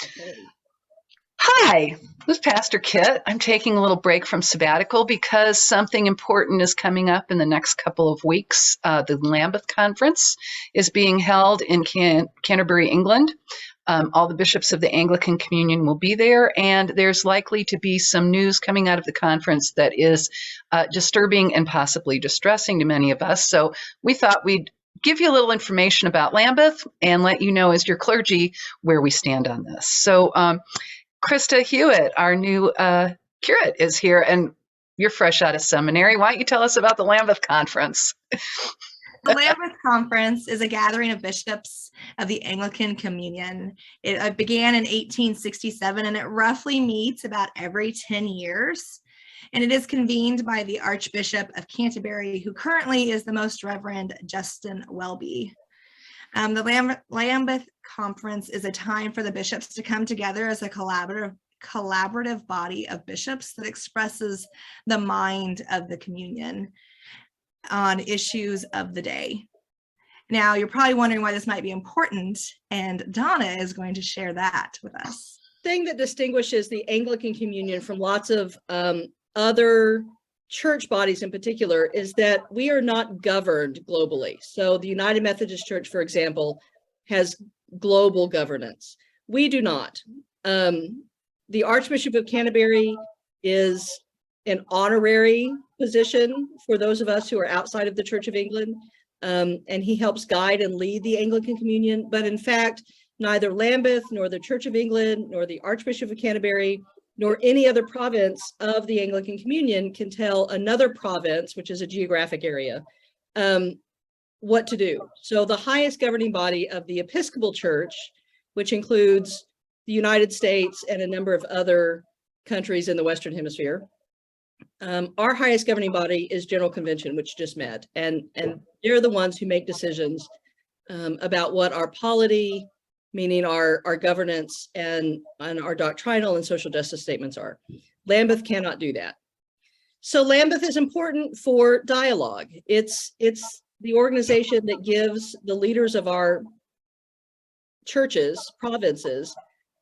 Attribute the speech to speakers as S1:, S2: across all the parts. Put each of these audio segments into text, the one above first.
S1: Okay.
S2: Hi, this is Pastor Kit. I'm taking a little break from sabbatical because something important is coming up in the next couple of weeks. The Lambeth Conference is being held in Canterbury, England. All the bishops of the Anglican Communion will be there, and there's likely to be some news coming out of the conference that is disturbing and possibly distressing to many of us. So we thought we'd give you a little information about Lambeth and let you know as your clergy where we stand on this. So Krista Hewitt, our new curate, is here, and you're fresh out of seminary. Why don't you tell us about the Lambeth Conference?
S3: The Lambeth Conference is a gathering of bishops of the Anglican Communion. It began in 1867, and it roughly meets about every 10 years. And it is convened by the Archbishop of Canterbury, who currently is the Most Reverend Justin Welby. The Lambeth Conference is a time for the bishops to come together as a collaborative body of bishops that expresses the mind of the communion on issues of the day. Now, you're probably wondering why this might be important, and Donna is going to share that with us.
S1: The thing that distinguishes the Anglican Communion from lots of other church bodies in particular is that we are not governed globally. So the United Methodist Church, for example, has global governance. We do not. The Archbishop of Canterbury is an honorary position for those of us who are outside of the Church of England, and he helps guide and lead the Anglican Communion. But in fact, neither Lambeth nor the Church of England nor the Archbishop of Canterbury nor any other province of the Anglican Communion can tell another province, which is a geographic area, what to do. So the highest governing body of the Episcopal Church, which includes the United States and a number of other countries in the Western Hemisphere, our highest governing body is General Convention, which just met. And they're the ones who make decisions about what our polity, meaning our governance and our doctrinal and social justice statements are. Lambeth cannot do that. So Lambeth is important for dialogue. It's the organization that gives the leaders of our churches, provinces,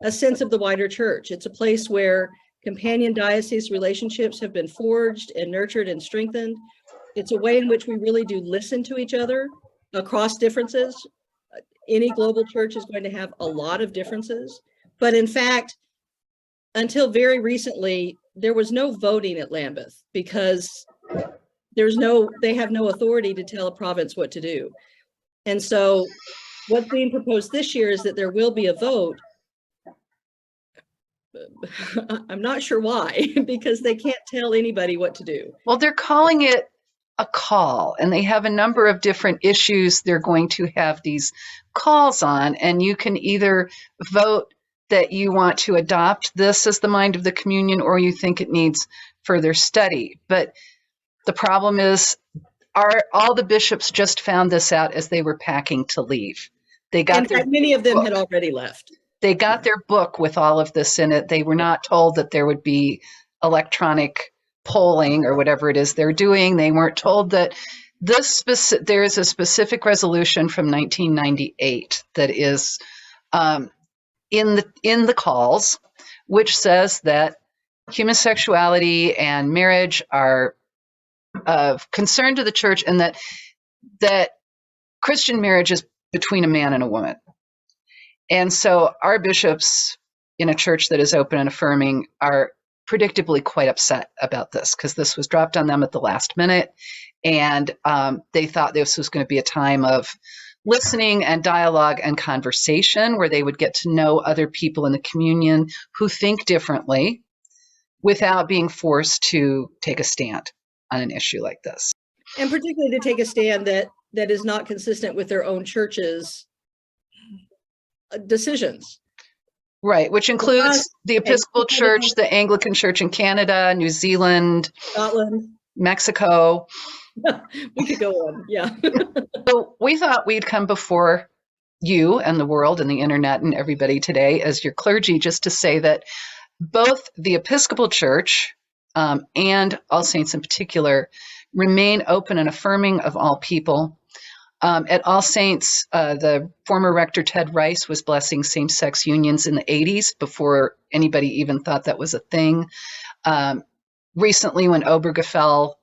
S1: a sense of the wider church. It's a place where companion diocese relationships have been forged and nurtured and strengthened. It's a way in which we really do listen to each other across differences. Any global church is going to have a lot of differences, but in fact, until very recently, there was no voting at Lambeth because they have no authority to tell a province what to do. And so what's being proposed this year is that there will be a vote. I'm not sure why, because they can't tell anybody what to do.
S2: Well, they're calling it a call, and they have a number of different issues they're going to have these calls on, and you can either vote that you want to adopt this as the mind of the communion or you think it needs further study. But the problem is all the bishops just found this out as they were packing to leave. They got
S1: many of them had already left.
S2: They got their book with all of this in it. They were not told that there would be electronic polling or whatever it is they're doing. They weren't told that there is a specific resolution from 1998 that is in the calls, which says that human sexuality and marriage are of concern to the church, and that Christian marriage is between a man and a woman. And so our bishops in a church that is open and affirming are predictably quite upset about this because this was dropped on them at the last minute. And they thought this was going to be a time of listening and dialogue and conversation where they would get to know other people in the communion who think differently without being forced to take a stand on an issue like this.
S1: And particularly to take a stand that is not consistent with their own church's decisions.
S2: Right, which includes the Episcopal Church, the Anglican Church in Canada, New Zealand,
S1: Scotland,
S2: Mexico.
S1: We could go on, yeah.
S2: So we thought we'd come before you and the world and the internet and everybody today as your clergy just to say that both the Episcopal Church and All Saints in particular remain open and affirming of all people. At All Saints, the former rector Ted Rice was blessing same-sex unions in the 80s before anybody even thought that was a thing. Recently, when Obergefell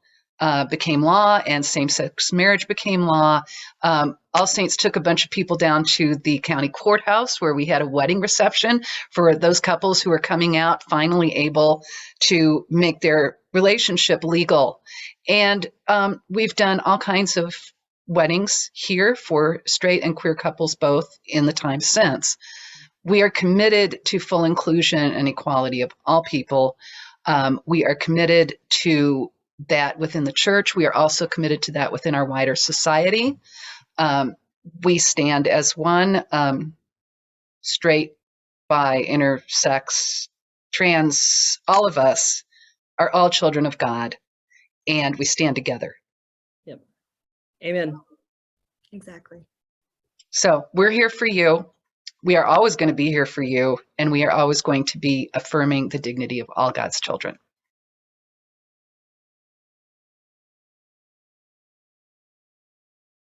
S2: became law and same-sex marriage became law, All Saints took a bunch of people down to the county courthouse where we had a wedding reception for those couples who are coming out, finally able to make their relationship legal. And we've done all kinds of weddings here for straight and queer couples both in the time since. We are committed to full inclusion and equality of all people. We are committed to that within the church. We are also committed to that within our wider society. We stand as one, straight, bi, intersex, trans, all of us are all children of God, and we stand together.
S1: Yep. Amen.
S3: Exactly.
S2: So we're here for you. We are always going to be here for you, and we are always going to be affirming the dignity of all God's children.